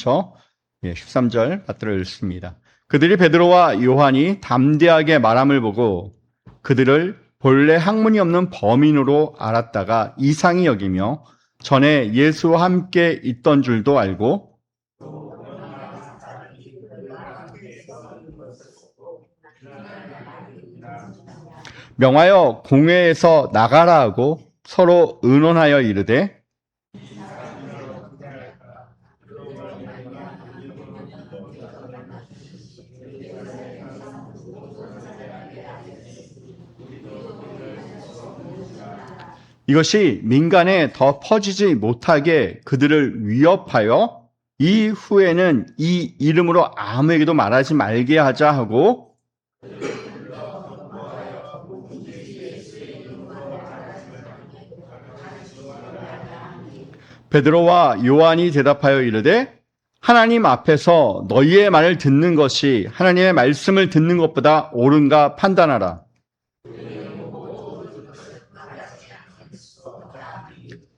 먼저 13절 받들어 읽습니다. 그들이 베드로와 요한이 담대하게 말함을 보고 그들을 본래 학문이 없는 범인으로 알았다가 이상히 여기며 전에 예수와 함께 있던 줄도 알고 명하여 공회에서 나가라 하고 서로 의논하여 이르되 이것이 민간에 더 퍼지지 못하게 그들을 위협하여 이후에는 이 이름으로 아무에게도 말하지 말게 하자 하고 베드로와 요한이 대답하여 이르되 하나님 앞에서 너희의 말을 듣는 것이 하나님의 말씀을 듣는 것보다 옳은가 판단하라.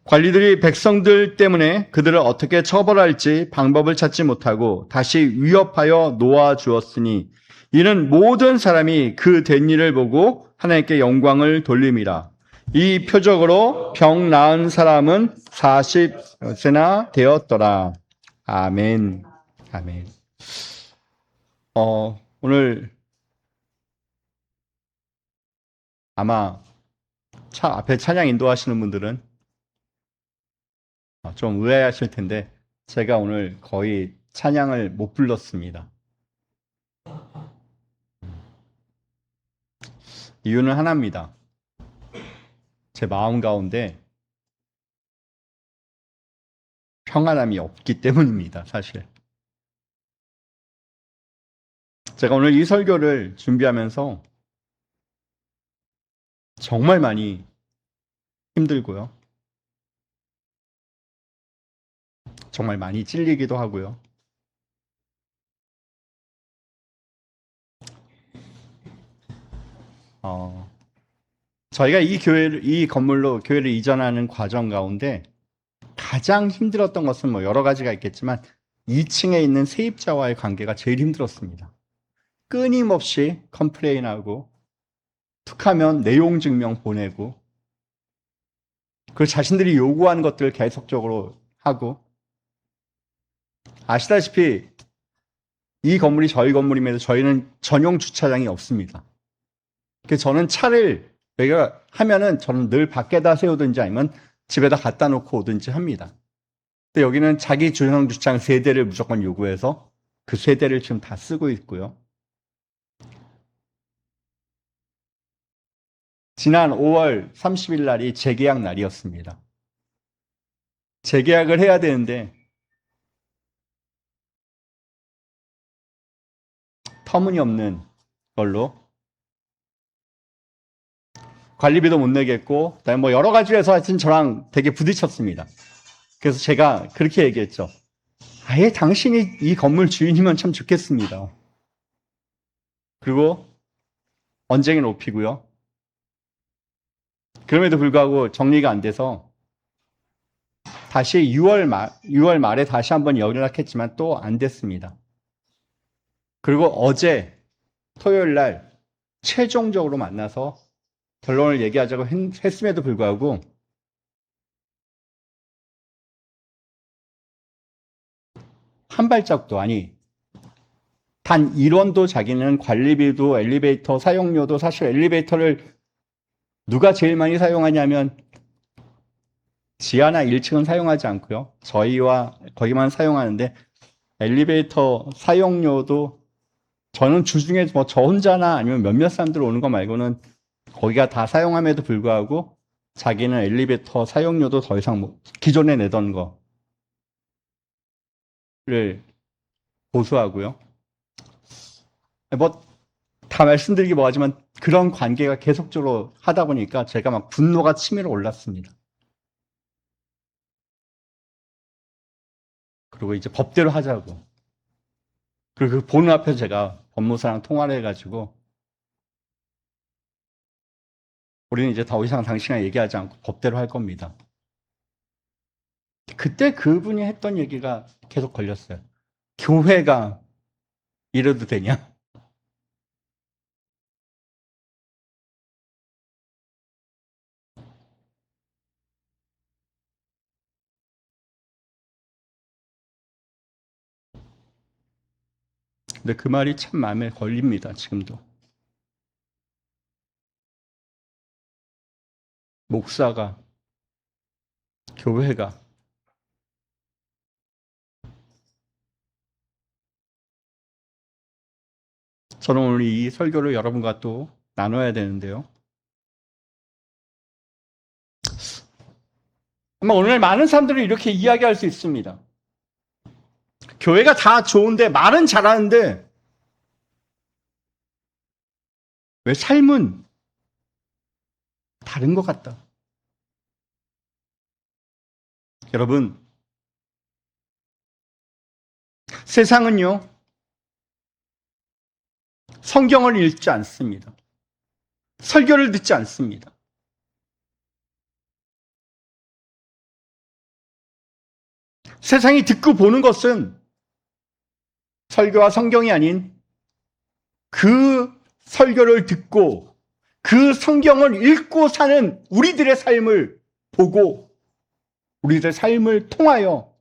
관리들이 백성들 때문에 그들을 어떻게 처벌할지 방법을 찾지 못하고 다시 위협하여 놓아주었으니 이는 모든 사람이 그 된 일을 보고 하나님께 영광을 돌림이라. 이 표적으로 병 나은 사람은 40세나 되었더라. 아멘. 아멘. 오늘 아마 앞에 찬양 인도하시는 분들은 좀 의아해하실 텐데 제가 오늘 거의 찬양을 못 불렀습니다. 이유는 하나입니다. 제 마음 가운데 평안함이 없기 때문입니다. 사실 제가 오늘 이 설교를 준비하면서 정말 많이 힘들고요. 정말 많이 찔리기도 하고요. 저희가 이 건물로 교회를 이전하는 과정 가운데 가장 힘들었던 것은 여러 가지가 있겠지만 2층에 있는 세입자와의 관계가 제일 힘들었습니다. 끊임없이 컴플레인하고 툭하면 내용 증명 보내고 그리고 자신들이 요구하는 것들을 계속적으로 하고 아시다시피 이 건물이 저희 건물임에도 저희는 전용 주차장이 없습니다. 그래서 저는 차를 내가 하면은 저는 늘 밖에다 세우든지 아니면 집에다 갖다 놓고 오든지 합니다. 근데 여기는 자기 전용 주차장 3대를 무조건 요구해서 그 3대를 지금 다 쓰고 있고요. 지난 5월 30일 날이 재계약 날이었습니다. 재계약을 해야 되는데 터무니없는 걸로 관리비도 못 내겠고 그다음에 여러 가지로 해서 하여튼 저랑 되게 부딪혔습니다. 그래서 제가 그렇게 얘기했죠. 아예 당신이 이 건물 주인이면 참 좋겠습니다. 그리고 언쟁이 높이고요. 그럼에도 불구하고 정리가 안 돼서 다시 6월 말에 다시 한번 연락했지만 또 안 됐습니다. 그리고 어제 토요일 날 최종적으로 만나서 결론을 얘기하자고 했음에도 불구하고 한 발짝도 단 1원도 자기는 관리비도 엘리베이터 사용료도 사실 엘리베이터를 누가 제일 많이 사용하냐면 지하나 1층은 사용하지 않고요. 저희와 거기만 사용하는데 엘리베이터 사용료도 저는 주중에 저 혼자나 아니면 몇몇 사람들 오는 거 말고는 거기가 다 사용함에도 불구하고 자기는 엘리베이터 사용료도 더 이상 기존에 내던 거를 고수하고요. 다 말씀드리기 뭐하지만 그런 관계가 계속적으로 하다 보니까 제가 막 분노가 치밀어 올랐습니다. 그리고 이제 법대로 하자고. 그리고 그 보는 앞에서 제가 법무사랑 통화를 해가지고 우리는 이제 더 이상 당신이랑 얘기하지 않고 법대로 할 겁니다. 그때 그분이 했던 얘기가 계속 걸렸어요. 교회가 이래도 되냐? 근데 그 말이 참 마음에 걸립니다, 지금도. 목사가, 교회가 저는 오늘 이 설교를 여러분과 또 나눠야 되는데요. 아마 오늘 많은 사람들이 이렇게 이야기할 수 있습니다. 교회가 다 좋은데, 말은 잘하는데, 왜 삶은 다른 것 같다. 여러분, 세상은요, 성경을 읽지 않습니다. 설교를 듣지 않습니다. 세상이 듣고 보는 것은 설교와 성경이 아닌 그 설교를 듣고 그 성경을 읽고 사는 우리들의 삶을 보고 우리들의 삶을 통하여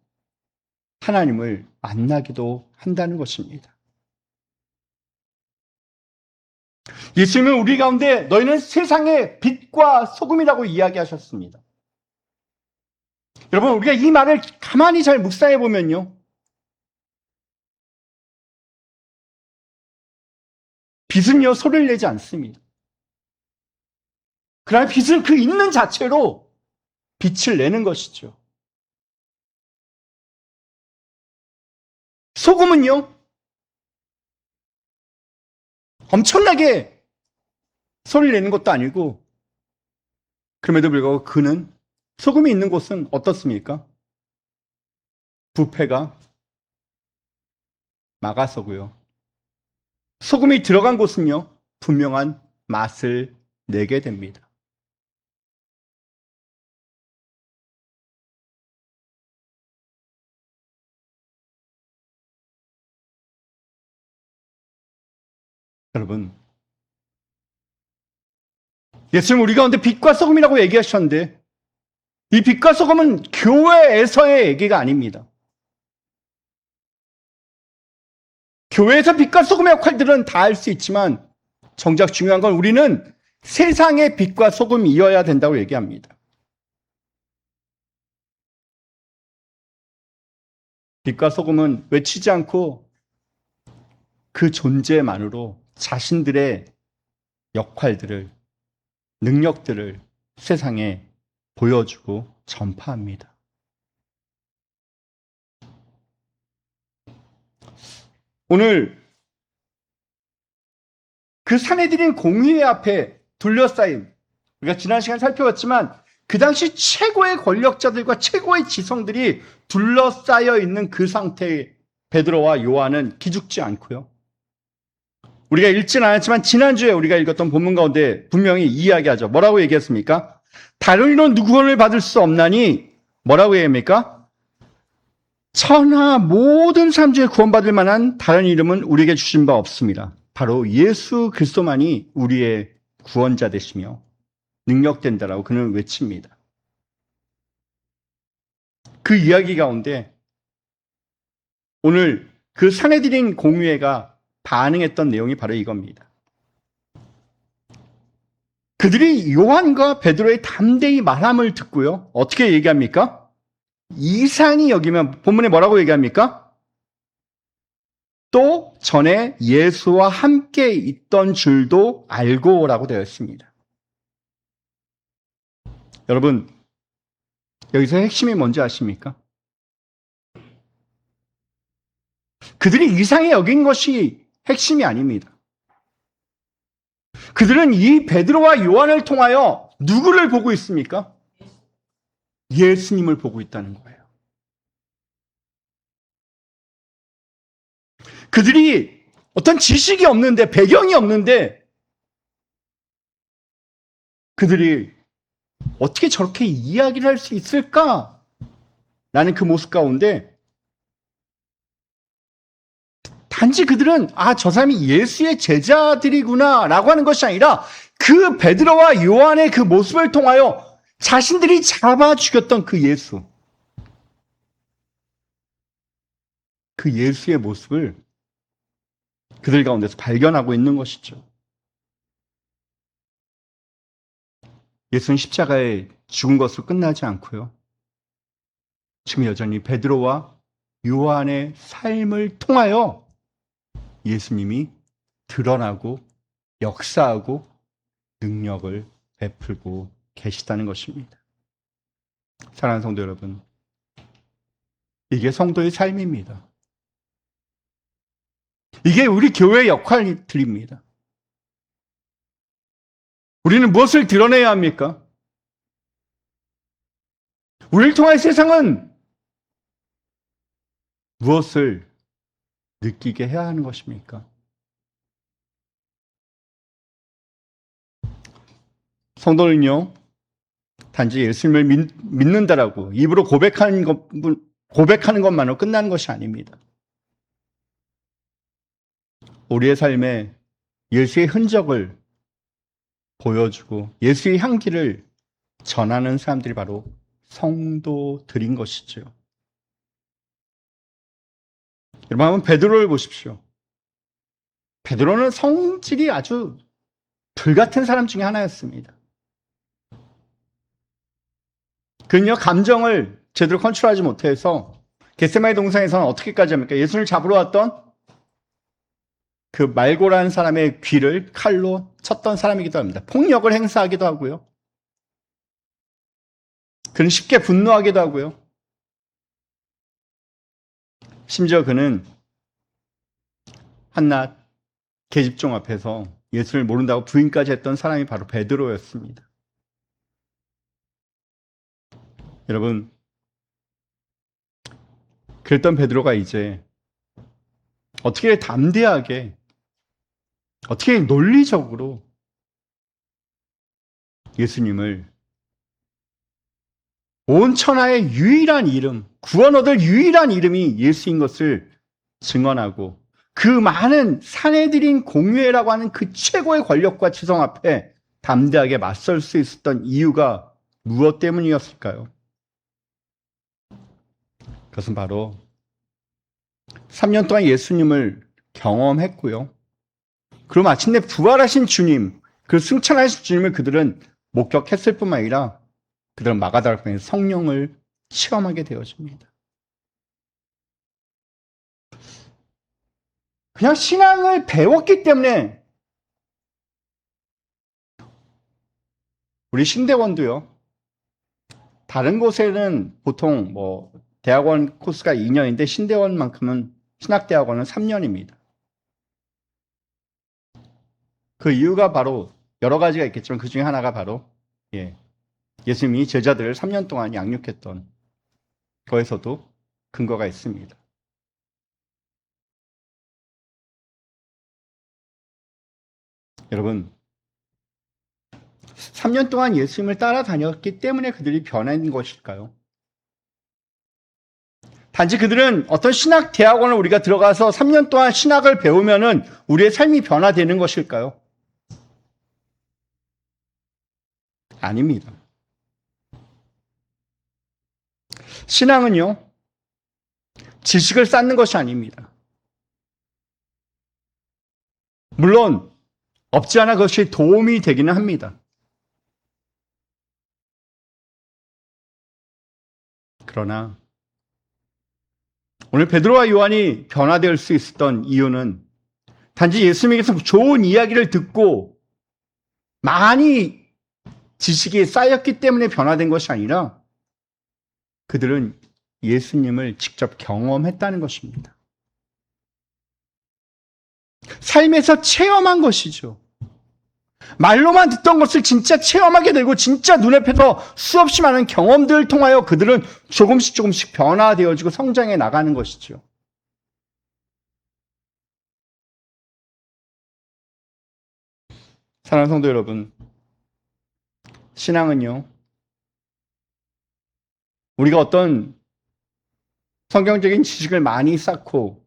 하나님을 만나기도 한다는 것입니다. 예수님은 우리 가운데 너희는 세상의 빛과 소금이라고 이야기하셨습니다. 여러분, 우리가 이 말을 가만히 잘 묵상해 보면요, 빛은요 소리를 내지 않습니다. 그러나 빛은 그 있는 자체로 빛을 내는 것이죠. 소금은요 엄청나게 소리를 내는 것도 아니고, 그럼에도 불구하고 그는, 소금이 있는 곳은 어떻습니까? 부패가 막아서고요. 소금이 들어간 곳은요 분명한 맛을 내게 됩니다. 여러분, 예수님 우리 가운데 빛과 소금이라고 얘기하셨는데, 이 빛과 소금은 교회에서의 얘기가 아닙니다. 교회에서 빛과 소금의 역할들은 다 할 수 있지만 정작 중요한 건 우리는 세상의 빛과 소금이어야 된다고 얘기합니다. 빛과 소금은 외치지 않고 그 존재만으로 자신들의 역할들을, 능력들을 세상에 보여주고 전파합니다. 오늘 그 사내들인 공의회 앞에 둘러싸인, 우리가 지난 시간 살펴봤지만 그 당시 최고의 권력자들과 최고의 지성들이 둘러싸여 있는 그 상태의 베드로와 요한은 기죽지 않고요. 우리가 읽지는 않았지만 지난주에 우리가 읽었던 본문 가운데 분명히 이야기하죠. 뭐라고 얘기했습니까? 다른 이론 누구 구원을 받을 수 없나니, 뭐라고 얘기합니까? 천하 모든 사람 중에 구원받을 만한 다른 이름은 우리에게 주신 바 없습니다. 바로 예수 그리스도만이 우리의 구원자 되시며 능력된다라고 그는 외칩니다. 그 이야기 가운데 오늘 그 사내들인 공의회가 반응했던 내용이 바로 이겁니다. 그들이 요한과 베드로의 담대히 말함을 듣고요, 어떻게 얘기합니까? 이상히 여기면 본문에 뭐라고 얘기합니까? 또 전에 예수와 함께 있던 줄도 알고라고 되어 있습니다. 여러분, 여기서 핵심이 뭔지 아십니까? 그들이 이상히 여긴 것이 핵심이 아닙니다. 그들은 이 베드로와 요한을 통하여 누구를 보고 있습니까? 예수님을 보고 있다는 거예요. 그들이 어떤 지식이 없는데, 배경이 없는데, 그들이 어떻게 저렇게 이야기를 할 수 있을까? 라는 그 모습 가운데 단지 그들은 저 사람이 예수의 제자들이구나 라고 하는 것이 아니라 그 베드로와 요한의 그 모습을 통하여 자신들이 잡아 죽였던 그 예수, 그 예수의 모습을 그들 가운데서 발견하고 있는 것이죠. 예수는 십자가에 죽은 것으로 끝나지 않고요. 지금 여전히 베드로와 요한의 삶을 통하여 예수님이 드러나고 역사하고 능력을 베풀고 계시다는 것입니다. 사랑하는 성도 여러분, 이게 성도의 삶입니다. 이게 우리 교회의 역할들입니다. 우리는 무엇을 드러내야 합니까? 우리를 통해 세상은 무엇을 느끼게 해야 하는 것입니까? 성도는요, 단지 예수님을 믿는다라고 입으로 고백하는 것만으로 끝나는 것이 아닙니다. 우리의 삶에 예수의 흔적을 보여주고 예수의 향기를 전하는 사람들이 바로 성도들인 것이죠. 여러분, 한번 베드로를 보십시오. 베드로는 성질이 아주 불같은 사람 중에 하나였습니다. 그는요, 감정을 제대로 컨트롤하지 못해서 겟세마네 동산에서는 어떻게까지 합니까? 예수를 잡으러 왔던 그 말고라는 사람의 귀를 칼로 쳤던 사람이기도 합니다. 폭력을 행사하기도 하고요. 그는 쉽게 분노하기도 하고요. 심지어 그는 한낱 계집종 앞에서 예수를 모른다고 부인까지 했던 사람이 바로 베드로였습니다. 여러분, 그랬던 베드로가 이제 어떻게 담대하게, 어떻게 논리적으로 예수님을 온 천하의 유일한 이름, 구원 얻을 유일한 이름이 예수인 것을 증언하고 그 많은 사내들인 공유회라고 하는 그 최고의 권력과 지성 앞에 담대하게 맞설 수 있었던 이유가 무엇 때문이었을까요? 그것은 바로 3년 동안 예수님을 경험했고요. 그리고 마침내 부활하신 주님, 그 승천하신 주님을 그들은 목격했을 뿐만 아니라 그들은 마가다락방에 성령을 체험하게 되어집니다. 그냥 신앙을 배웠기 때문에 우리 신대원도요. 다른 곳에는 보통 대학원 코스가 2년인데 신대원만큼은 신학대학원은 3년입니다. 그 이유가 바로 여러 가지가 있겠지만 그 중에 하나가 바로 예수님이 제자들을 3년 동안 양육했던 거에서도 근거가 있습니다. 여러분, 3년 동안 예수님을 따라다녔기 때문에 그들이 변한 것일까요? 단지 그들은 어떤 신학 대학원을 우리가 들어가서 3년 동안 신학을 배우면은 우리의 삶이 변화되는 것일까요? 아닙니다. 신앙은요, 지식을 쌓는 것이 아닙니다. 물론 없지 않아 그것이 도움이 되기는 합니다. 그러나 오늘 베드로와 요한이 변화될 수 있었던 이유는 단지 예수님에게서 좋은 이야기를 듣고 많이 지식이 쌓였기 때문에 변화된 것이 아니라 그들은 예수님을 직접 경험했다는 것입니다. 삶에서 체험한 것이죠. 말로만 듣던 것을 진짜 체험하게 되고 진짜 눈앞에서 수없이 많은 경험들을 통하여 그들은 조금씩 변화되어지고 성장해 나가는 것이죠. 사랑하는 성도 여러분, 신앙은요, 우리가 어떤 성경적인 지식을 많이 쌓고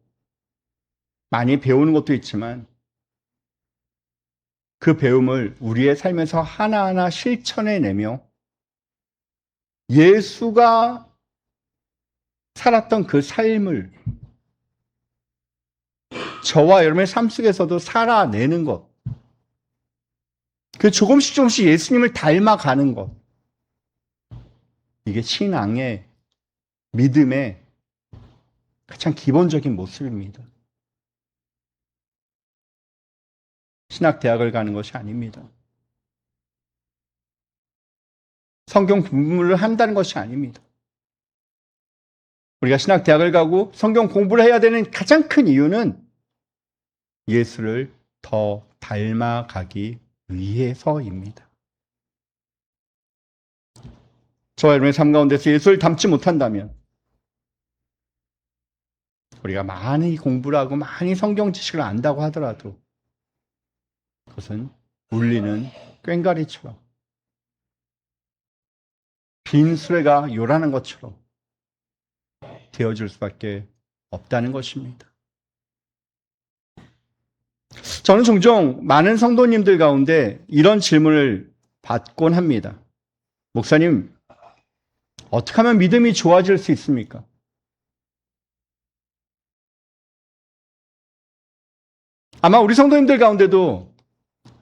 많이 배우는 것도 있지만 그 배움을 우리의 삶에서 하나하나 실천해내며 예수가 살았던 그 삶을 저와 여러분의 삶 속에서도 살아내는 것, 그 조금씩 조금씩 예수님을 닮아가는 것, 이게 신앙의 믿음의 가장 기본적인 모습입니다. 신학대학을 가는 것이 아닙니다. 성경 공부를 한다는 것이 아닙니다. 우리가 신학대학을 가고 성경 공부를 해야 되는 가장 큰 이유는 예수를 더 닮아가기 위해서입니다. 저와 여러분의 삶 가운데서 예수를 닮지 못한다면 우리가 많이 공부를 하고 많이 성경 지식을 안다고 하더라도 그것은 울리는 꽹과리처럼 빈 수레가 요란한 것처럼 되어줄 수밖에 없다는 것입니다. 저는 종종 많은 성도님들 가운데 이런 질문을 받곤 합니다. 목사님, 어떻게 하면 믿음이 좋아질 수 있습니까? 아마 우리 성도님들 가운데도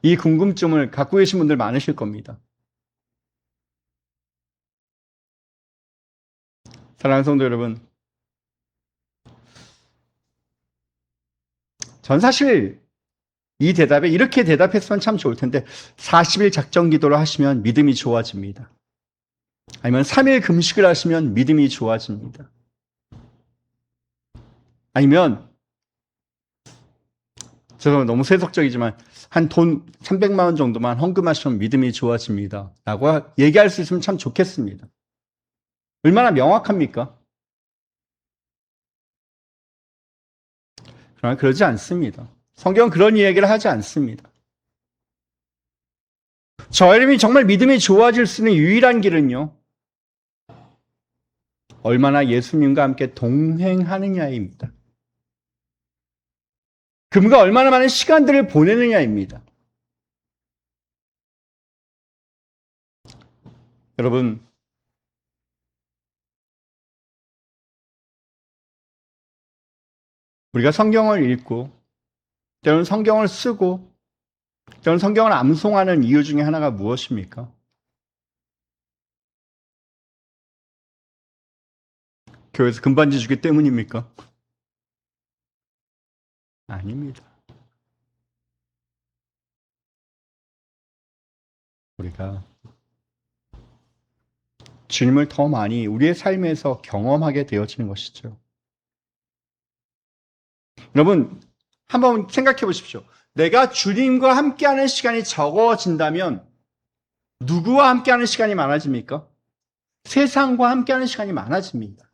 이 궁금증을 갖고 계신 분들 많으실 겁니다. 사랑하는 성도 여러분, 전 사실 이 대답에 이렇게 대답했으면 참 좋을 텐데 40일 작정 기도를 하시면 믿음이 좋아집니다. 아니면 3일 금식을 하시면 믿음이 좋아집니다. 아니면 제가 너무 세속적이지만 한 돈 300만 원 정도만 헌금하시면 믿음이 좋아집니다. 라고 얘기할 수 있으면 참 좋겠습니다. 얼마나 명확합니까? 그러나 그러지 않습니다. 성경은 그런 이야기를 하지 않습니다. 저의 이름이 정말 믿음이 좋아질 수 있는 유일한 길은요, 얼마나 예수님과 함께 동행하느냐입니다. 그분과 얼마나 많은 시간들을 보내느냐입니다. 여러분, 우리가 성경을 읽고 때로는 성경을 쓰고 때로는 성경을 암송하는 이유 중에 하나가 무엇입니까? 교회에서 금반지 주기 때문입니까? 아닙니다. 우리가 주님을 더 많이 우리의 삶에서 경험하게 되어지는 것이죠. 여러분, 한번 생각해 보십시오. 내가 주님과 함께하는 시간이 적어진다면 누구와 함께하는 시간이 많아집니까? 세상과 함께하는 시간이 많아집니다.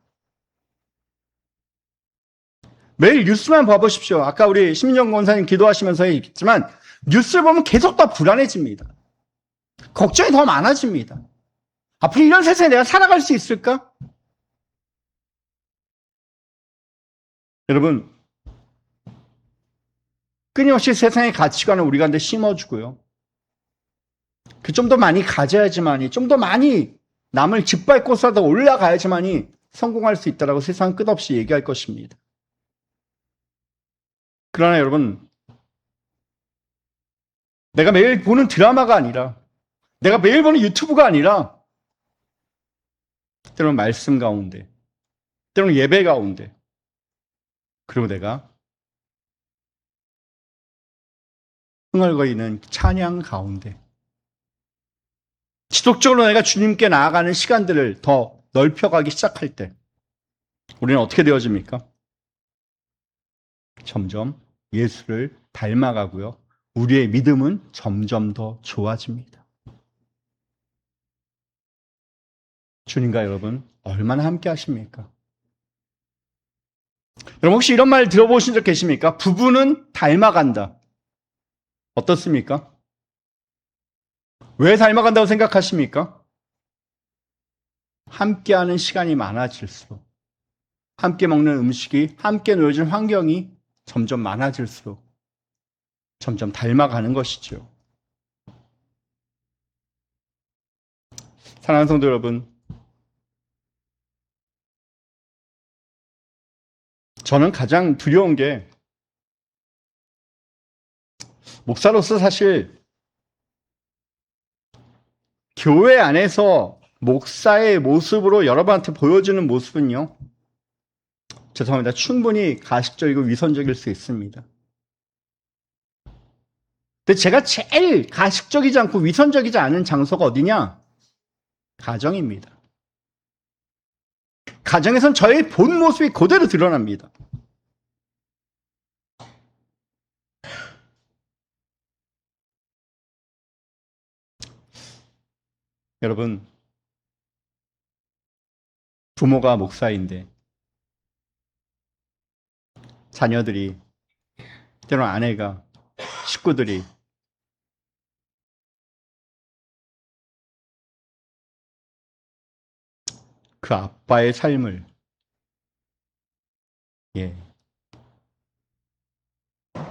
매일 뉴스만 봐보십시오. 아까 우리 심민정 권사님 기도하시면서 얘기했지만 뉴스를 보면 계속 더 불안해집니다. 걱정이 더 많아집니다. 앞으로 이런 세상에 내가 살아갈 수 있을까? 여러분, 끊임없이 세상의 가치관을 우리 가운데 심어주고요. 그 좀 더 많이 가져야지만이, 좀 더 많이 남을 짓밟고서라도 올라가야지만이 성공할 수 있다라고 세상은 끝없이 얘기할 것입니다. 그러나 여러분, 내가 매일 보는 드라마가 아니라, 내가 매일 보는 유튜브가 아니라, 때로는 말씀 가운데, 때로는 예배 가운데, 그리고 내가 흥얼거리는 찬양 가운데 지속적으로 내가 주님께 나아가는 시간들을 더 넓혀가기 시작할 때 우리는 어떻게 되어집니까? 점점 예수를 닮아가고요. 우리의 믿음은 점점 더 좋아집니다. 주님과 여러분 얼마나 함께 하십니까? 여러분 혹시 이런 말 들어보신 적 계십니까? 부부는 닮아간다. 어떻습니까? 왜 닮아간다고 생각하십니까? 함께하는 시간이 많아질수록 함께 먹는 음식이, 함께 놓여진 환경이 점점 많아질수록 점점 닮아가는 것이죠. 사랑하는 성도 여러분, 저는 가장 두려운 게 목사로서 사실 교회 안에서 목사의 모습으로 여러분한테 보여주는 모습은요, 죄송합니다. 충분히 가식적이고 위선적일 수 있습니다. 근데 제가 제일 가식적이지 않고 위선적이지 않은 장소가 어디냐? 가정입니다. 가정에선 저의 본 모습이 그대로 드러납니다. 여러분, 부모가 목사인데 자녀들이, 때로는 아내가, 식구들이 그 아빠의 삶을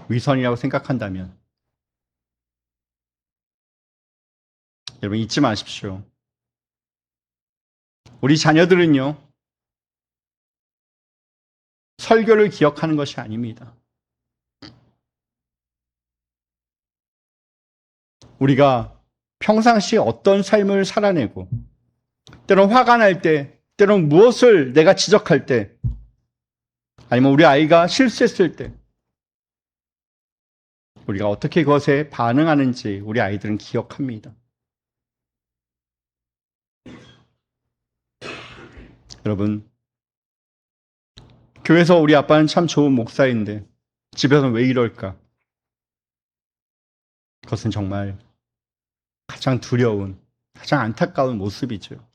위선이라고 생각한다면 여러분 잊지 마십시오. 우리 자녀들은요, 설교를 기억하는 것이 아닙니다. 우리가 평상시에 어떤 삶을 살아내고, 때론 화가 날 때, 때론 무엇을 내가 지적할 때, 아니면 우리 아이가 실수했을 때, 우리가 어떻게 그것에 반응하는지 우리 아이들은 기억합니다. 여러분, 교회에서 우리 아빠는 참 좋은 목사인데 집에서는 왜 이럴까? 그것은 정말 가장 두려운, 가장 안타까운 모습이죠.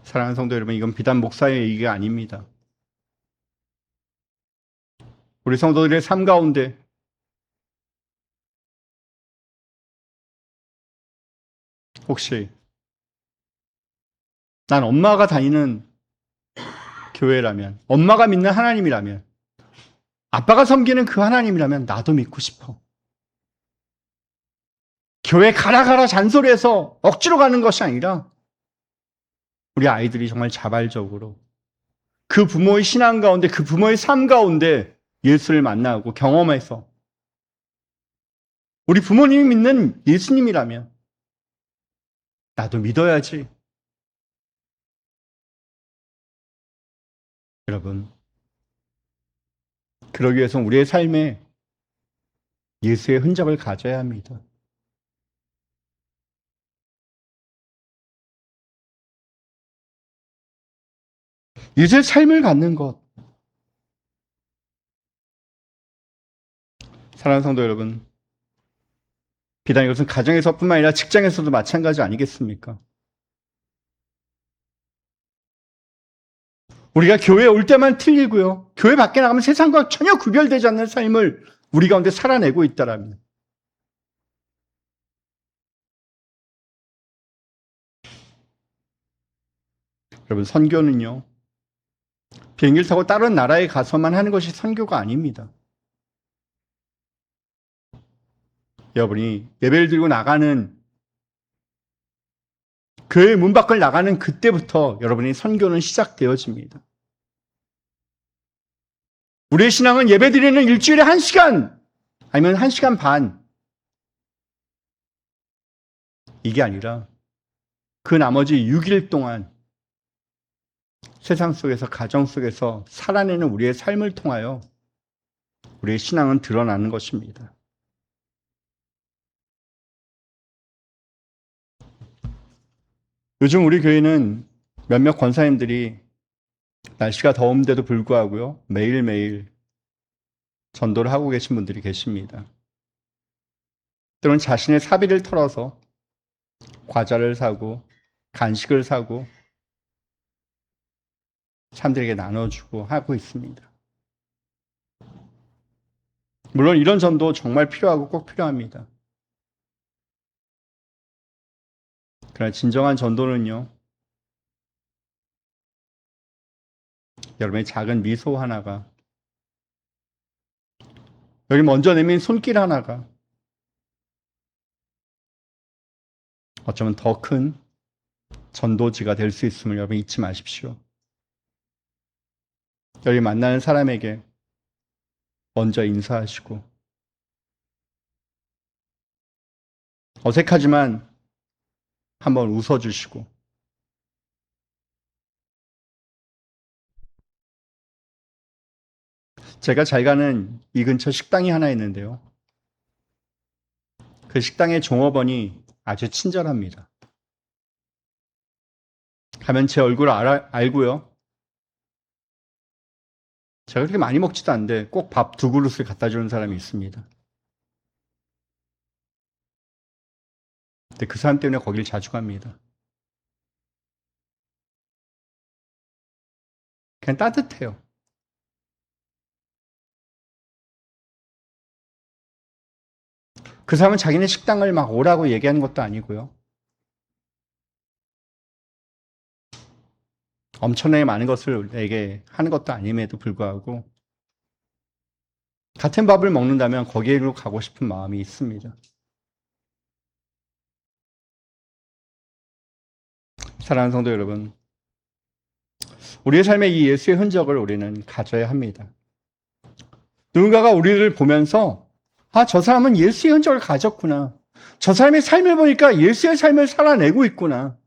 사랑하는 성도 여러분, 이건 비단 목사의 얘기가 아닙니다. 우리 성도들의 삶 가운데 혹시 난 엄마가 다니는 교회라면, 엄마가 믿는 하나님이라면, 아빠가 섬기는 그 하나님이라면 나도 믿고 싶어. 교회 가라 잔소리해서 억지로 가는 것이 아니라 우리 아이들이 정말 자발적으로 그 부모의 신앙 가운데, 그 부모의 삶 가운데 예수를 만나고 경험해서 우리 부모님이 믿는 예수님이라면 나도 믿어야지. 여러분, 그러기 위해서는 우리의 삶에 예수의 흔적을 가져야 합니다. 예수의 삶을 갖는 것. 사랑하는 성도 여러분, 비단 이것은 가정에서뿐만 아니라 직장에서도 마찬가지 아니겠습니까? 우리가 교회에 올 때만 틀리고요, 교회 밖에 나가면 세상과 전혀 구별되지 않는 삶을 우리 가운데 살아내고 있다라면, 여러분, 선교는요, 비행기를 타고 다른 나라에 가서만 하는 것이 선교가 아닙니다. 여러분이 예배를 드리고 나가는, 교회 문 밖을 나가는 그때부터 여러분의 선교는 시작되어집니다. 우리의 신앙은 예배 드리는 일주일에 1시간 아니면 1시간 반, 이게 아니라 그 나머지 6일 동안 세상 속에서, 가정 속에서 살아내는 우리의 삶을 통하여 우리의 신앙은 드러나는 것입니다. 요즘 우리 교회는 몇몇 권사님들이 날씨가 더운데도 불구하고요, 매일매일 전도를 하고 계신 분들이 계십니다. 때로는 자신의 사비를 털어서 과자를 사고 간식을 사고 사람들에게 나눠주고 하고 있습니다. 물론 이런 전도 정말 필요하고 꼭 필요합니다. 그러나 진정한 전도는요, 여러분의 작은 미소 하나가, 여기 먼저 내민 손길 하나가 어쩌면 더 큰 전도지가 될 수 있음을 여러분 잊지 마십시오. 여기 만나는 사람에게 먼저 인사하시고, 어색하지만 한번 웃어주시고, 제가 잘 가는 이 근처 식당이 하나 있는데요. 그 식당의 종업원이 아주 친절합니다. 가면 제 얼굴 알고요. 제가 그렇게 많이 먹지도 않는데 꼭 밥 2그릇을 갖다 주는 사람이 있습니다. 근데 그 사람 때문에 거기를 자주 갑니다. 그냥 따뜻해요. 그 사람은 자기네 식당을 막 오라고 얘기하는 것도 아니고요. 엄청나게 많은 것을 내게 하는 것도 아님에도 불구하고 같은 밥을 먹는다면 거기로 가고 싶은 마음이 있습니다. 사랑하는 성도 여러분, 우리의 삶에 이 예수의 흔적을 우리는 가져야 합니다. 누군가가 우리를 보면서 저 사람은 예수의 흔적을 가졌구나. 저 사람의 삶을 보니까 예수의 삶을 살아내고 있구나.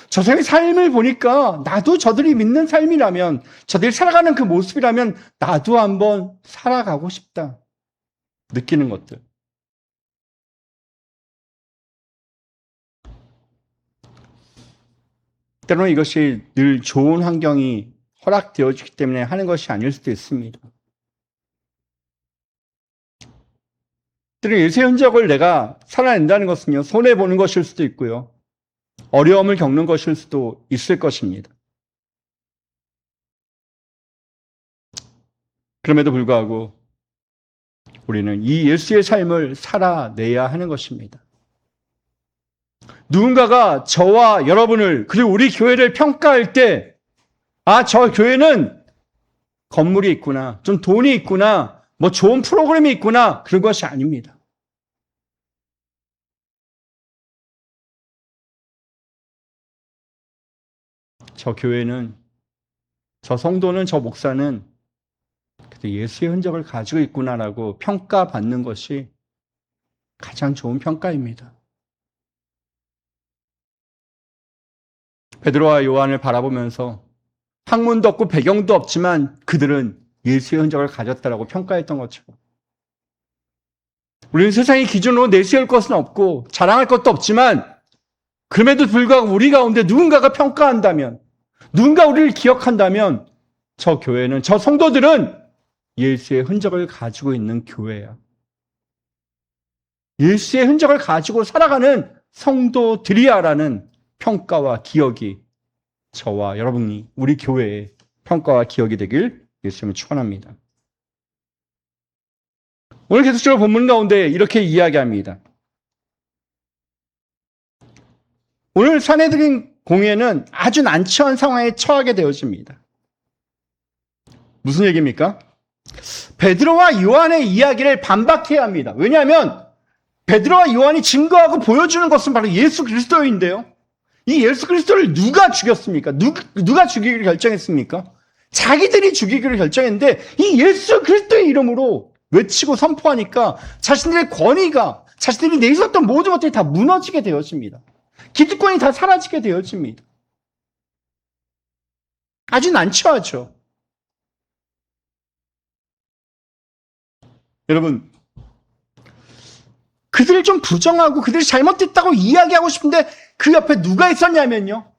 저 사람의 삶을 보니까 나도 저들이 믿는 삶이라면, 저들이 살아가는 그 모습이라면 나도 한번 살아가고 싶다. 느끼는 것들. 때로는 이것이 늘 좋은 환경이 허락되어지기 때문에 하는 것이 아닐 수도 있습니다. 때로는 예수의 흔적을 내가 살아낸다는 것은요, 손해보는 것일 수도 있고요. 어려움을 겪는 것일 수도 있을 것입니다. 그럼에도 불구하고 우리는 이 예수의 삶을 살아내야 하는 것입니다. 누군가가 저와 여러분을 그리고 우리 교회를 평가할 때 저 교회는 건물이 있구나, 좀 돈이 있구나, 뭐 좋은 프로그램이 있구나, 그런 것이 아닙니다. 저 교회는, 저 성도는, 저 목사는 예수의 흔적을 가지고 있구나라고 평가받는 것이 가장 좋은 평가입니다. 베드로와 요한을 바라보면서 학문도 없고 배경도 없지만 그들은 예수의 흔적을 가졌다라고 평가했던 것처럼, 우리는 세상의 기준으로 내세울 것은 없고 자랑할 것도 없지만 그럼에도 불구하고 우리 가운데 누군가가 평가한다면, 누군가 우리를 기억한다면 저 교회는, 저 성도들은 예수의 흔적을 가지고 있는 교회야. 예수의 흔적을 가지고 살아가는 성도들이야라는 평가와 기억이 저와 여러분이 우리 교회의 평가와 기억이 되길 예수님은 축원합니다. 오늘 계속적으로 본문 가운데 이렇게 이야기합니다. 오늘 산헤드린 공회는 아주 난처한 상황에 처하게 되어집니다. 무슨 얘기입니까? 베드로와 요한의 이야기를 반박해야 합니다. 왜냐하면 베드로와 요한이 증거하고 보여주는 것은 바로 예수 그리스도인데요. 이 예수 그리스도를 누가 죽였습니까? 누가 죽이기로 결정했습니까? 자기들이 죽이기로 결정했는데 이 예수 그리스도의 이름으로 외치고 선포하니까 자신들의 권위가, 자신들이 내세웠던 모든 것들이 다 무너지게 되어집니다. 기득권이 다 사라지게 되어집니다. 아주 난처하죠. 여러분, 그들을 좀 부정하고 그들이 잘못됐다고 이야기하고 싶은데 그 옆에 누가 있었냐면요,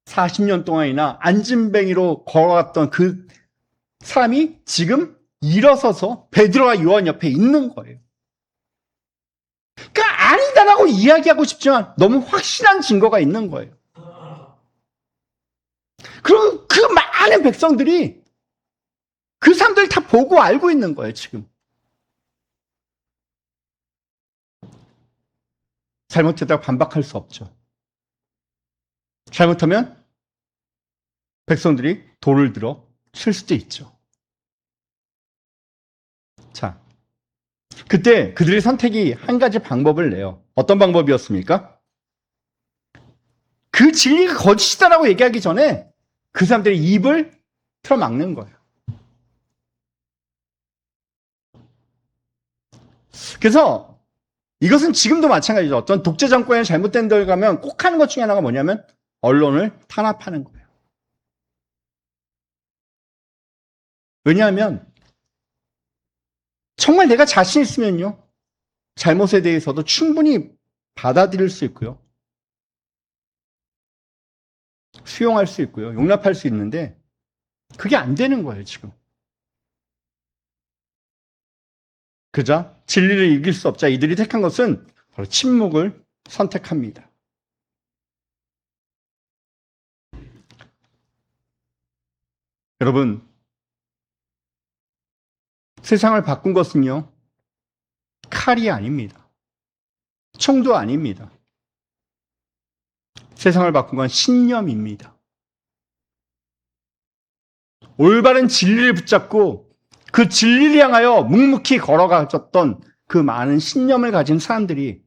40년 동안이나 안진뱅이로 걸어갔던 그 사람이 지금 일어서서 베드로와 요한 옆에 있는 거예요. 그러니까 아니다라고 이야기하고 싶지만 너무 확실한 증거가 있는 거예요. 그리고 그 많은 백성들이 그 사람들 다 보고 알고 있는 거예요, 지금. 잘못했다고 반박할 수 없죠. 잘못하면 백성들이 돌을 들어 칠 수도 있죠. 자, 그때 그들의 선택이 한 가지 방법을 내요. 어떤 방법이었습니까? 그 진리가 거짓이다라고 얘기하기 전에 그 사람들의 입을 틀어막는 거예요. 그래서 이것은 지금도 마찬가지죠. 어떤 독재 정권에 잘못된 데를 가면 꼭 하는 것 중에 하나가 뭐냐면 언론을 탄압하는 거예요. 왜냐하면 정말 내가 자신 있으면요, 잘못에 대해서도 충분히 받아들일 수 있고요, 수용할 수 있고요, 용납할 수 있는데 그게 안 되는 거예요, 지금. 그자 진리를 이길 수 없자 이들이 택한 것은 바로 침묵을 선택합니다. 여러분, 세상을 바꾼 것은요, 칼이 아닙니다. 총도 아닙니다. 세상을 바꾼 건 신념입니다. 올바른 진리를 붙잡고 그 진리를 향하여 묵묵히 걸어가졌던 그 많은 신념을 가진 사람들이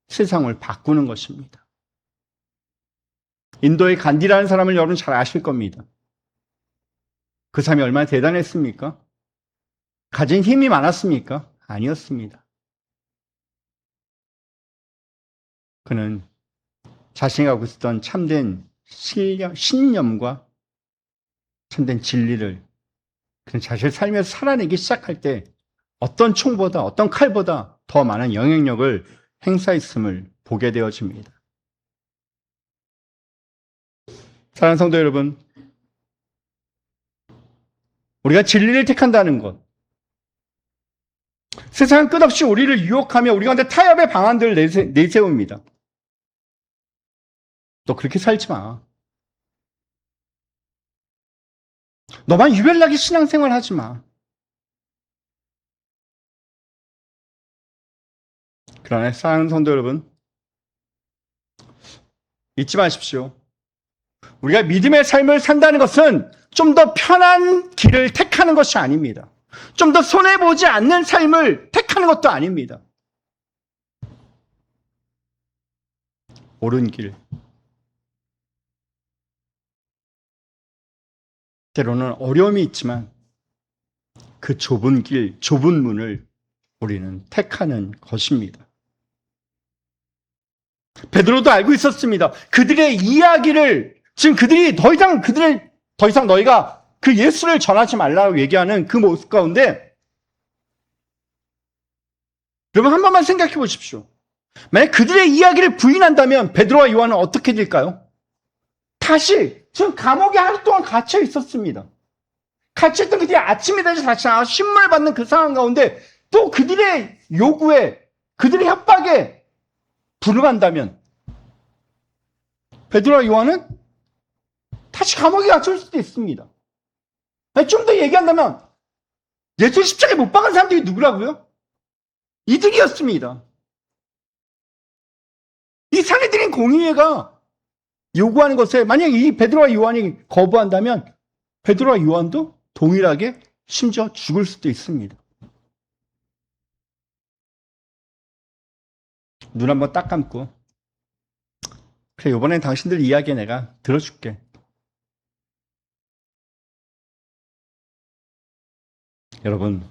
세상을 바꾸는 것입니다. 인도의 간디라는 사람을 여러분 잘 아실 겁니다. 그 사람이 얼마나 대단했습니까? 가진 힘이 많았습니까? 아니었습니다. 그는 자신이 갖고 있었던 참된 신념과 참된 진리를 그는 자신의 삶에서 살아내기 시작할 때 어떤 총보다 어떤 칼보다 더 많은 영향력을 행사했음을 보게 되어집니다. 사랑하는 성도 여러분, 우리가 진리를 택한다는 것, 세상은 끝없이 우리를 유혹하며 우리 가운데 타협의 방안들을 내세웁니다. 너 그렇게 살지 마. 너만 유별나게 신앙생활 하지 마. 그러나 사랑하는 성도 여러분, 잊지 마십시오. 우리가 믿음의 삶을 산다는 것은 좀 더 편한 길을 택하는 것이 아닙니다. 좀 더 손해보지 않는 삶을 택하는 것도 아닙니다. 옳은 길. 때로는 어려움이 있지만 그 좁은 길, 좁은 문을 우리는 택하는 것입니다. 베드로도 알고 있었습니다. 그들의 이야기를, 지금 그들이 더 이상 너희가 그 예수를 전하지 말라고 얘기하는 그 모습 가운데 여러분 한 번만 생각해 보십시오. 만약 그들의 이야기를 부인한다면 베드로와 요한은 어떻게 될까요? 다시 지금 감옥에 하루 동안 갇혀 있었습니다. 갇혀있던 그들이 아침이 되자 다시 나와 신문을 받는 그 상황 가운데 또 그들의 요구에, 그들의 협박에 불응한다면 베드로와 요한은 다시 감옥에 갇힐 수도 있습니다. 좀 더 얘기한다면 예수 십자가에 못 박은 사람들이 누구라고요? 이들이었습니다. 이 상해드린 공의회가 요구하는 것에 만약 이 베드로와 요한이 거부한다면 베드로와 요한도 동일하게 심지어 죽을 수도 있습니다. 눈 한번 딱 감고 그래, 이번엔 당신들 이야기 내가 들어줄게. 여러분,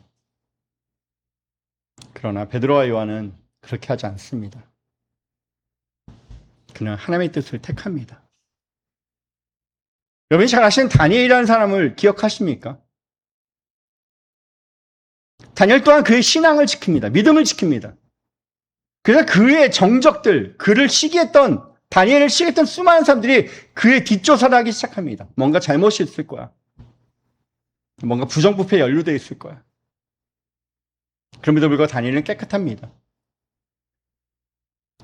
그러나 베드로와 요한은 그렇게 하지 않습니다. 그냥 하나님의 뜻을 택합니다. 여러분이 잘 아시는 다니엘이라는 사람을 기억하십니까? 다니엘 또한 그의 신앙을 지킵니다. 믿음을 지킵니다. 그래서 그의 정적들, 그를 시기했던, 다니엘을 시기했던 수많은 사람들이 그의 뒷조사를 하기 시작합니다. 뭔가 잘못이 있을 거야. 뭔가 부정부패에 연루되어 있을 거야. 그럼에도 불구하고 다니엘은 깨끗합니다.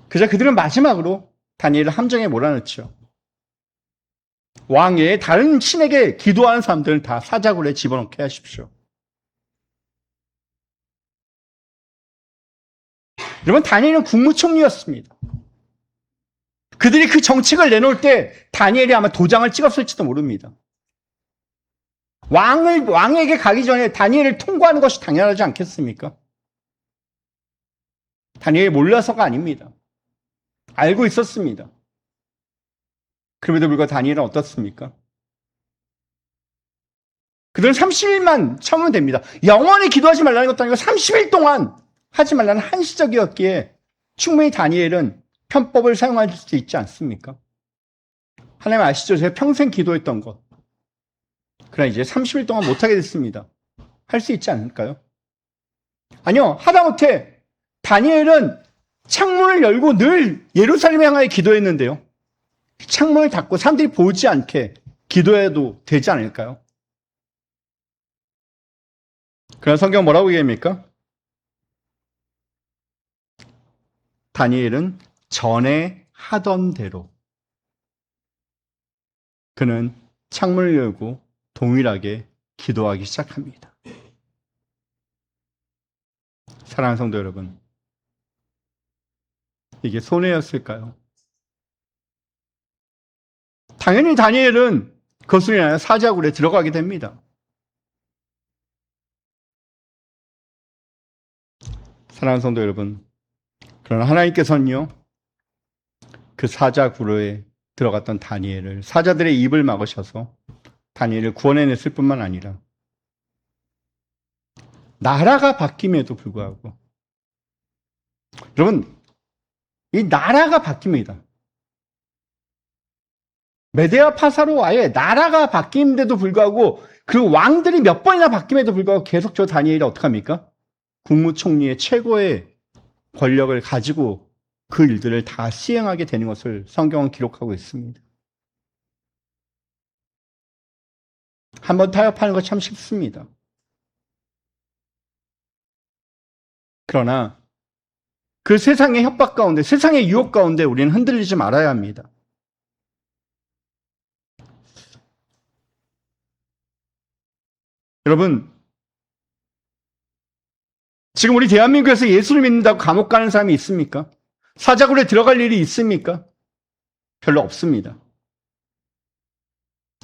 그래서 그들은 마지막으로 다니엘을 함정에 몰아넣죠. 왕 외에 다른 신에게 기도하는 사람들은 다 사자굴에 집어넣게 하십시오. 여러분, 다니엘은 국무총리였습니다. 그들이 그 정책을 내놓을 때 다니엘이 아마 도장을 찍었을지도 모릅니다. 왕에게 가기 전에 다니엘을 통과하는 것이 당연하지 않겠습니까? 다니엘이 몰라서가 아닙니다. 알고 있었습니다. 그럼에도 불구하고 다니엘은 어떻습니까? 그들은 30일만 참으면 됩니다. 영원히 기도하지 말라는 것도 아니고 30일 동안 하지 말라는 한시적이었기에 충분히 다니엘은 편법을 사용할 수 있지 않습니까? 하나님 아시죠? 제가 평생 기도했던 것. 그러나 이제 30일 동안 못하게 됐습니다. 할 수 있지 않을까요? 아니요. 하다못해 다니엘은 창문을 열고 늘 예루살렘에 향하여 기도했는데요. 창문을 닫고 사람들이 보지 않게 기도해도 되지 않을까요? 그러나 성경 뭐라고 얘기합니까? 다니엘은 전에 하던 대로 그는 창문을 열고 동일하게 기도하기 시작합니다. 사랑하는 성도 여러분, 이게 손해였을까요? 당연히 다니엘은 그것으로 인하여 사자굴에 들어가게 됩니다. 사랑하는 성도 여러분, 그러나 하나님께서는요, 그 사자굴에 들어갔던 다니엘을, 사자들의 입을 막으셔서 다니엘을 구원해냈을 뿐만 아니라 나라가 바뀜에도 불구하고, 여러분, 이 나라가 바뀝니다. 메데아 파사로 아예 나라가 바뀌는데도 불구하고 그 왕들이 몇 번이나 바뀜에도 불구하고 계속 저 다니엘이 어떡합니까? 국무총리의 최고의 권력을 가지고 그 일들을 다 시행하게 되는 것을 성경은 기록하고 있습니다. 한번 타협하는 거 참 쉽습니다. 그러나 그 세상의 협박 가운데, 세상의 유혹 가운데 우리는 흔들리지 말아야 합니다. 여러분, 지금 우리 대한민국에서 예수를 믿는다고 감옥 가는 사람이 있습니까? 사자굴에 들어갈 일이 있습니까? 별로 없습니다.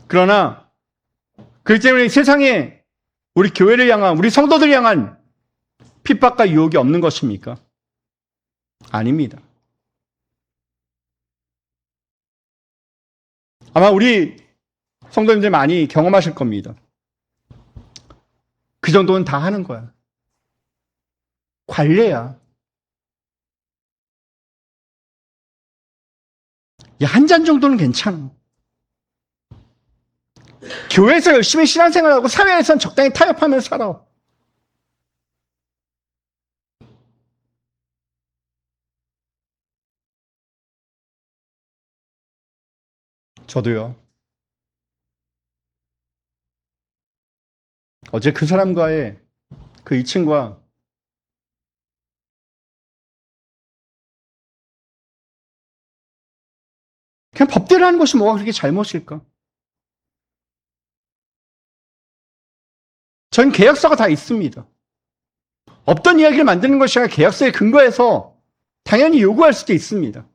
그러나 그렇기 때문에 세상에 우리 교회를 향한, 우리 성도들을 향한 핍박과 유혹이 없는 것입니까? 아닙니다. 아마 우리 성도님들 많이 경험하실 겁니다. 그 정도는 다 하는 거야. 관례야. 한 잔 정도는 괜찮아. 교회에서 열심히 신앙생활하고 사회에서는 적당히 타협하면서 살아. 저도요. 어제 그 사람과의, 그 이 친구와 그냥 법대로 하는 것이 뭐가 그렇게 잘못일까? 전 계약서가 다 있습니다. 없던 이야기를 만드는 것이 아니라 계약서에 근거해서 당연히 요구할 수도 있습니다.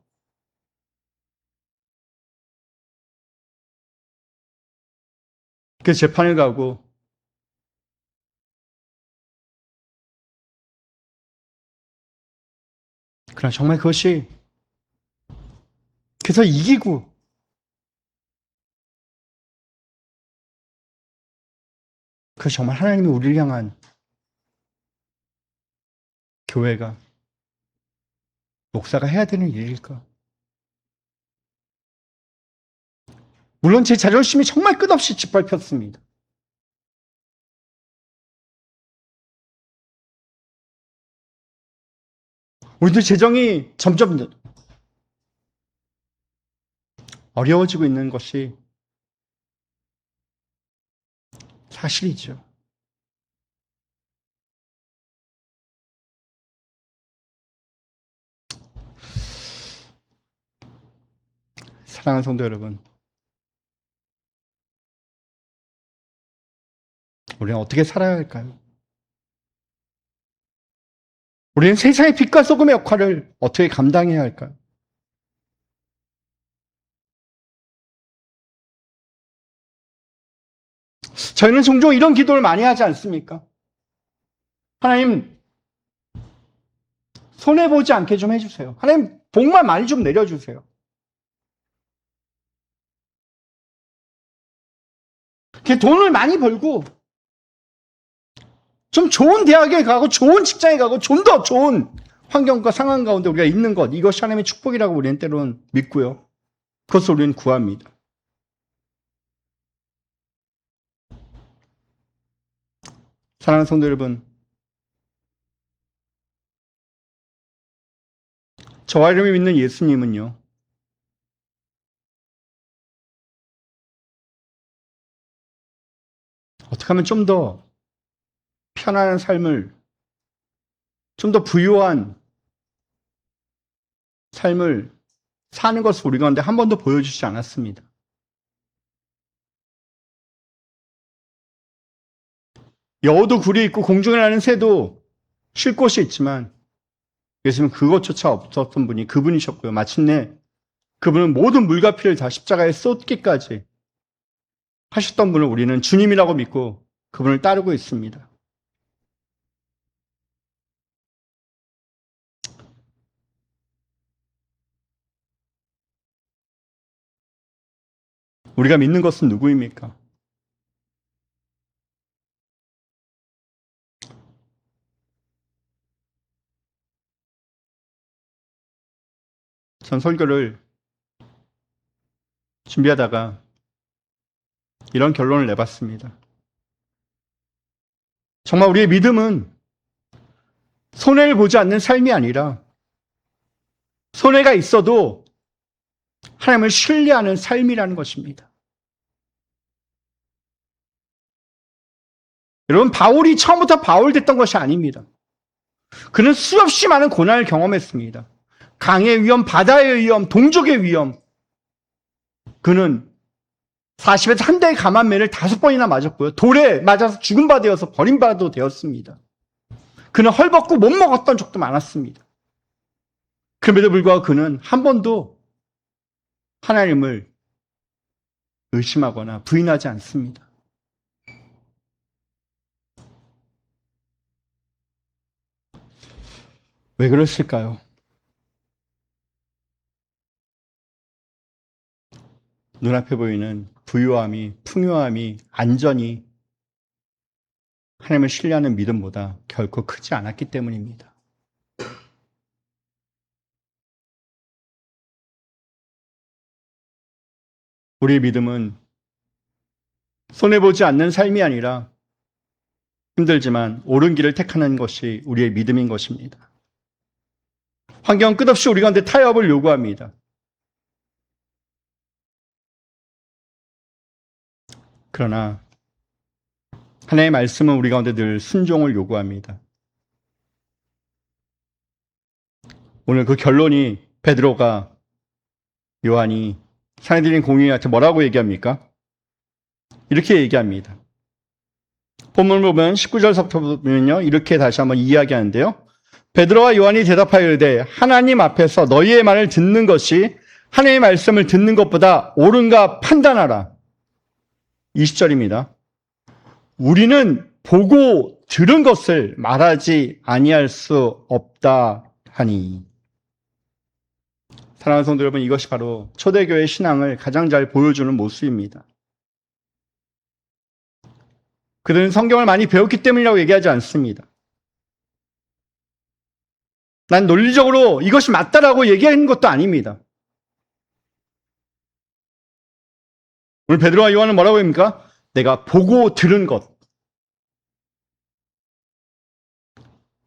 그래서 재판을 가고 그러나 정말 그것이 그래서 이기고 그것이 정말 하나님이 우리를 향한 교회가 목사가 해야 되는 일일까? 물론 제 자존심이 정말 끝없이 짓밟혔습니다. 우리도 재정이 점점 어려워지고 있는 것이 사실이죠. 사랑하는 성도 여러분, 우리는 어떻게 살아야 할까요? 우리는 세상의 빛과 소금의 역할을 어떻게 감당해야 할까요? 저희는 종종 이런 기도를 많이 하지 않습니까? 하나님, 손해보지 않게 좀 해주세요. 하나님, 복만 많이 좀 내려주세요. 돈을 많이 벌고, 좀 좋은 대학에 가고, 좋은 직장에 가고, 좀 더 좋은 환경과 상황 가운데 우리가 있는 것, 이것이 하나님의 축복이라고 우리는 때로는 믿고요. 그것을 우리는 구합니다. 사랑하는 성도 여러분, 저와 여러분이 믿는 예수님은요, 어떻게 하면 좀 더 편안한 삶을, 좀 더 부유한 삶을 사는 것을 우리 가운데 한 번도 보여주지 않았습니다. 여우도 굴이 있고 공중에 나는 새도 쉴 곳이 있지만 예수님은 그것조차 없었던 분이 그분이셨고요. 마침내 그분은 모든 물과 피를 다 십자가에 쏟기까지 하셨던 분을 우리는 주님이라고 믿고 그분을 따르고 있습니다. 우리가 믿는 것은 누구입니까? 전 설교를 준비하다가 이런 결론을 내봤습니다. 정말 우리의 믿음은 손해를 보지 않는 삶이 아니라 손해가 있어도 하나님을 신뢰하는 삶이라는 것입니다. 여러분, 바울이 처음부터 바울 됐던 것이 아닙니다. 그는 수없이 많은 고난을 경험했습니다. 강의 위험, 바다의 위험, 동족의 위험. 그는 40에서 한 대의 감한매를 5번이나 맞았고요. 돌에 맞아서 죽은 바 되어서 버림받아도 되었습니다. 그는 헐벗고 못 먹었던 적도 많았습니다. 그럼에도 불구하고 그는 한 번도 하나님을 의심하거나 부인하지 않습니다. 왜 그랬을까요? 눈앞에 보이는 부유함이, 풍요함이, 안전이 하나님을 신뢰하는 믿음보다 결코 크지 않았기 때문입니다. 우리의 믿음은 손해보지 않는 삶이 아니라 힘들지만 옳은 길을 택하는 것이 우리의 믿음인 것입니다. 환경은 끝없이 우리 가운데 타협을 요구합니다. 그러나 하나님의 말씀은 우리 가운데 늘 순종을 요구합니다. 오늘 그 결론이 베드로가 요한이 사내들인 공의한테 뭐라고 얘기합니까? 이렇게 얘기합니다. 본문을 보면 19절부터 보면요. 이렇게 다시 한번 이야기하는데요. 베드로와 요한이 대답하여 이르되 하나님 앞에서 너희의 말을 듣는 것이 하나님의 말씀을 듣는 것보다 옳은가 판단하라. 20절입니다. 우리는 보고 들은 것을 말하지 아니할 수 없다 하니. 사랑하는 성도 여러분, 이것이 바로 초대교회 신앙을 가장 잘 보여주는 모습입니다. 그들은 성경을 많이 배웠기 때문이라고 얘기하지 않습니다. 난 논리적으로 이것이 맞다라고 얘기하는 것도 아닙니다. 오늘 베드로와 요한은 뭐라고 합니까? 내가 보고 들은 것.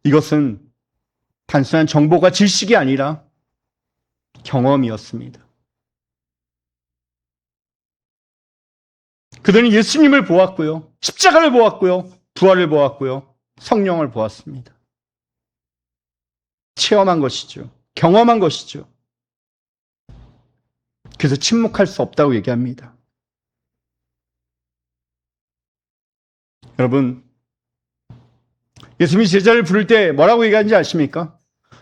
이것은 단순한 정보가 지식이 아니라 경험이었습니다. 그들은 예수님을 보았고요. 십자가를 보았고요. 부활을 보았고요. 성령을 보았습니다. 체험한 것이죠. 경험한 것이죠. 그래서 침묵할 수 없다고 얘기합니다. 여러분, 예수님이 제자를 부를 때 뭐라고 얘기하는지 아십니까?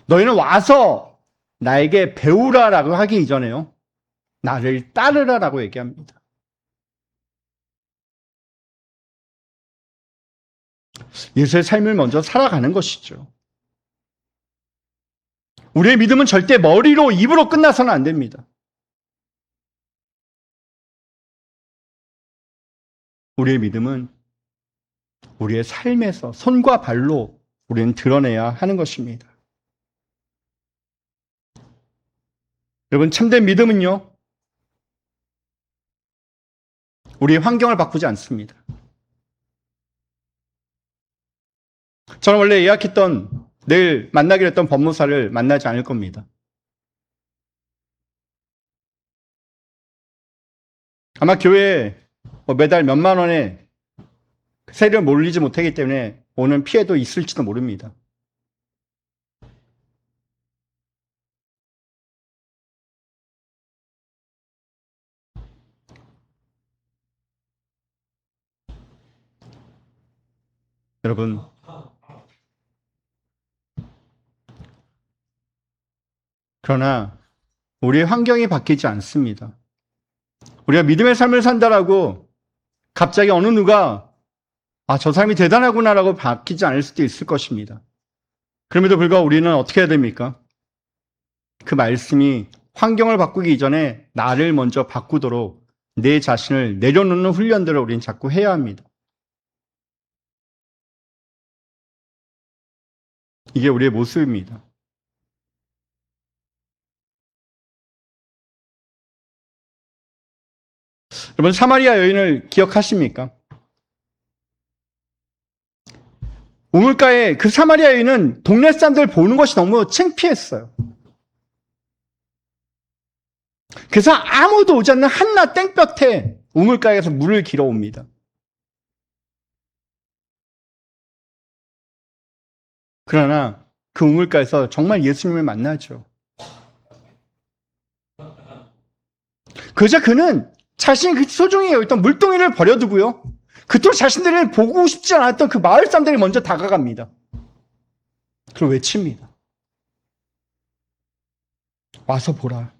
너희는 와서 나에게 배우라라고 하기 이전에요. 나를 따르라라고 얘기합니다. 예수의 삶을 먼저 살아가는 것이죠. 우리의 믿음은 절대 머리로, 입으로 끝나서는 안 됩니다. 우리의 믿음은 우리의 삶에서 손과 발로 우리는 드러내야 하는 것입니다. 여러분, 참된 믿음은요, 우리의 환경을 바꾸지 않습니다. 저는 원래 예약했던, 내일 만나기로 했던 법무사를 만나지 않을 겁니다. 아마 교회에 매달 몇만 원의 세를 몰리지 못하기 때문에 오는 피해도 있을지도 모릅니다. 여러분, 그러나 우리의 환경이 바뀌지 않습니다. 우리가 믿음의 삶을 산다라고 갑자기 어느 누가 저 사람이 대단하구나라고 바뀌지 않을 수도 있을 것입니다. 그럼에도 불구하고 우리는 어떻게 해야 됩니까? 그 말씀이 환경을 바꾸기 이전에 나를 먼저 바꾸도록 내 자신을 내려놓는 훈련들을 우리는 자꾸 해야 합니다. 이게 우리의 모습입니다. 여러분, 사마리아 여인을 기억하십니까? 우물가에 그 사마리아 여인은 동네 사람들 보는 것이 너무 창피했어요. 그래서 아무도 오지 않는 한낮 땡볕에 우물가에서 물을 길어옵니다. 그러나 그 우물가에서 정말 예수님을 만나죠. 그저 그는 자신이 그 소중히 여겼던 물동이를 버려두고요, 그토록 자신들을 보고 싶지 않았던 그 마을 사람들이 먼저 다가갑니다. 그리고 외칩니다. 와서 보라.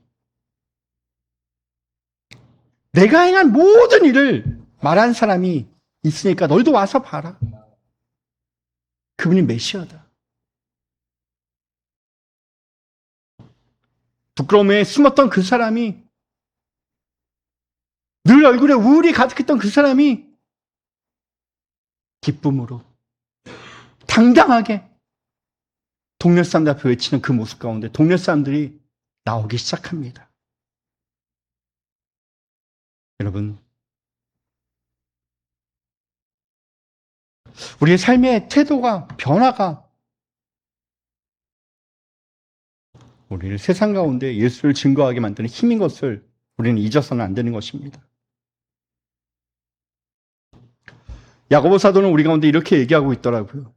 내가 행한 모든 일을 말한 사람이 있으니까 너희도 와서 봐라. 그분이 메시아다. 부끄러움에 숨었던 그 사람이, 늘 얼굴에 우울이 가득했던 그 사람이 기쁨으로 당당하게 동네 사람들 앞에 외치는 그 모습 가운데 동네 사람들이 나오기 시작합니다. 여러분, 우리의 삶의 태도가, 변화가 우리를 세상 가운데 예수를 증거하게 만드는 힘인 것을 우리는 잊어서는 안 되는 것입니다. 야고보 사도는 우리 가운데 이렇게 얘기하고 있더라고요.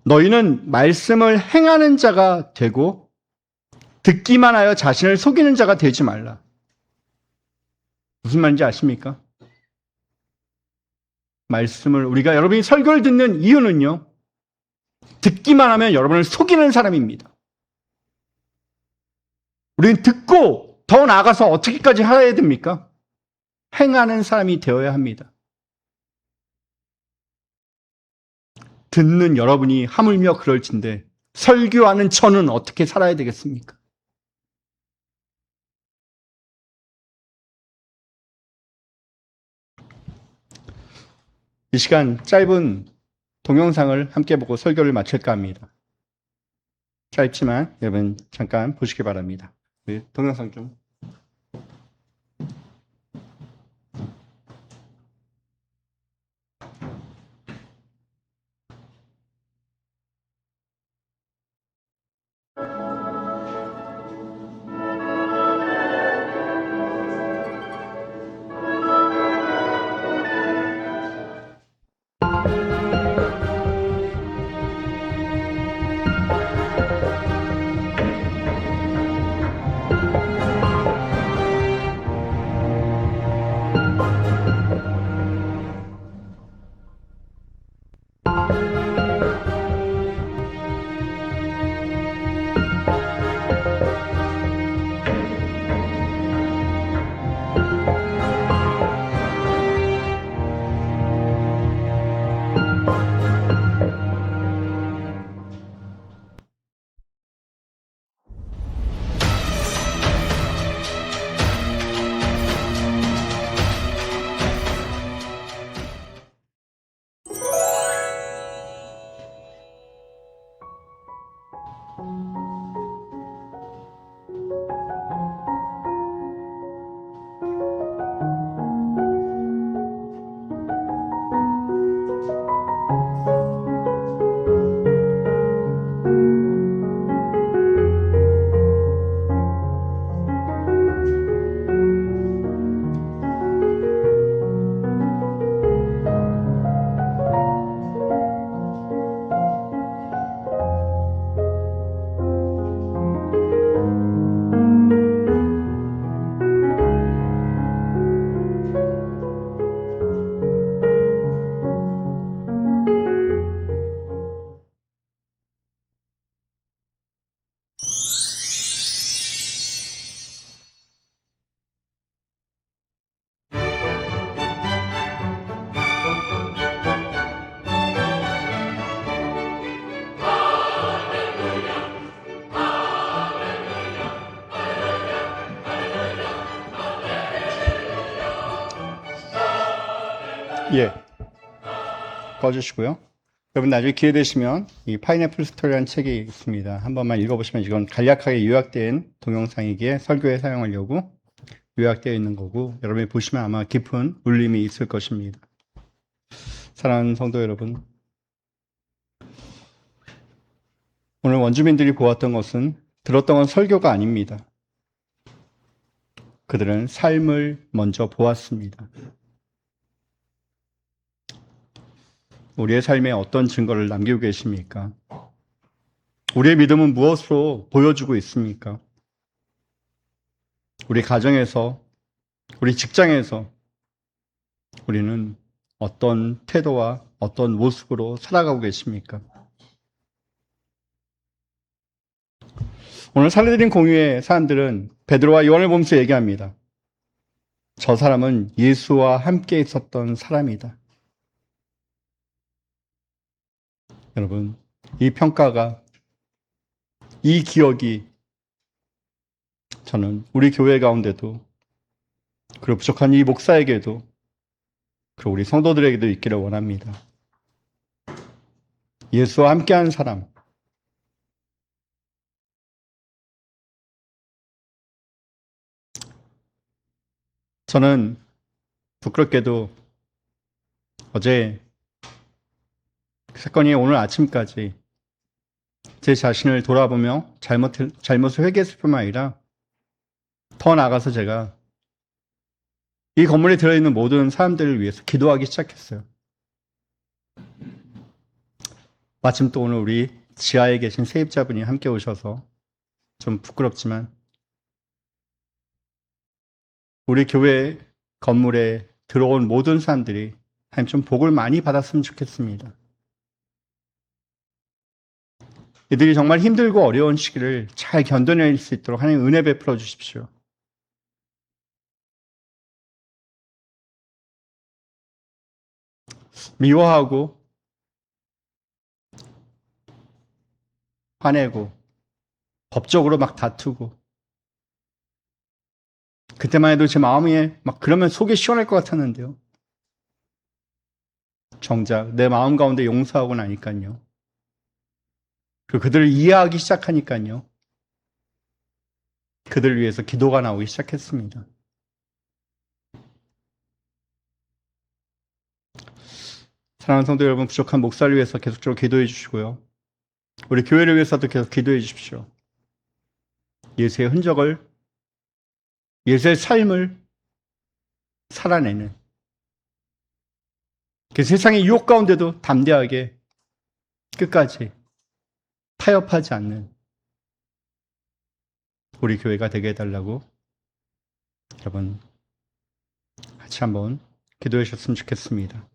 너희는 말씀을 행하는 자가 되고 듣기만 하여 자신을 속이는 자가 되지 말라. 무슨 말인지 아십니까? 말씀을, 우리가 여러분이 설교를 듣는 이유는요, 듣기만 하면 여러분을 속이는 사람입니다. 우리는 듣고 더 나아가서 어떻게까지 해야 됩니까? 행하는 사람이 되어야 합니다. 듣는 여러분이 하물며 그럴진데 설교하는 저는 어떻게 살아야 되겠습니까? 이 시간 짧은 동영상을 함께 보고 설교를 마칠까 합니다. 짧지만 여러분 잠깐 보시기 바랍니다. 동영상 좀. 예, 꺼주시고요. 여러분 나중에 기회 되시면 이 파인애플 스토리라는 책이 있습니다. 한 번만 읽어보시면 이건 간략하게 요약된 동영상이기에 설교에 사용하려고 요약되어 있는 거고 여러분이 보시면 아마 깊은 울림이 있을 것입니다. 사랑하는 성도 여러분, 오늘 원주민들이 보았던 것은 들었던 건 설교가 아닙니다. 그들은 삶을 먼저 보았습니다. 우리의 삶에 어떤 증거를 남기고 계십니까? 우리의 믿음은 무엇으로 보여주고 있습니까? 우리 가정에서, 우리 직장에서 우리는 어떤 태도와 어떤 모습으로 살아가고 계십니까? 오늘 살려드린 공유의 사람들은 베드로와 요한을 보면서 얘기합니다. 저 사람은 예수와 함께 있었던 사람이다. 여러분, 이 평가가, 이 기억이 저는 우리 교회 가운데도 그리고 부족한 이 목사에게도 그리고 우리 성도들에게도 있기를 원합니다. 예수와 함께한 사람, 저는 부끄럽게도 어제 그 사건이 오늘 아침까지 제 자신을 돌아보며 잘못을 회개했을 뿐만 아니라 더 나아가서 제가 이 건물에 들어있는 모든 사람들을 위해서 기도하기 시작했어요. 마침 또 오늘 우리 지하에 계신 세입자분이 함께 오셔서 좀 부끄럽지만 우리 교회 건물에 들어온 모든 사람들이 하나님 좀 복을 많이 받았으면 좋겠습니다. 이들이 정말 힘들고 어려운 시기를 잘 견뎌낼 수 있도록 하나님 은혜 베풀어 주십시오. 미워하고 화내고 법적으로 막 다투고 그때만 해도 제 마음이 막 그러면 속이 시원할 것 같았는데요. 정작 내 마음 가운데 용서하고 나니까요. 그리고 그들을 이해하기 시작하니까요. 그들을 위해서 기도가 나오기 시작했습니다. 사랑하는 성도 여러분, 부족한 목사를 위해서 계속적으로 기도해 주시고요. 우리 교회를 위해서도 계속 기도해 주십시오. 예수의 흔적을, 예수의 삶을 살아내는 그 세상의 유혹 가운데도 담대하게 끝까지 타협하지 않는 우리 교회가 되게 해달라고 여러분 같이 한번 기도해 주셨으면 좋겠습니다.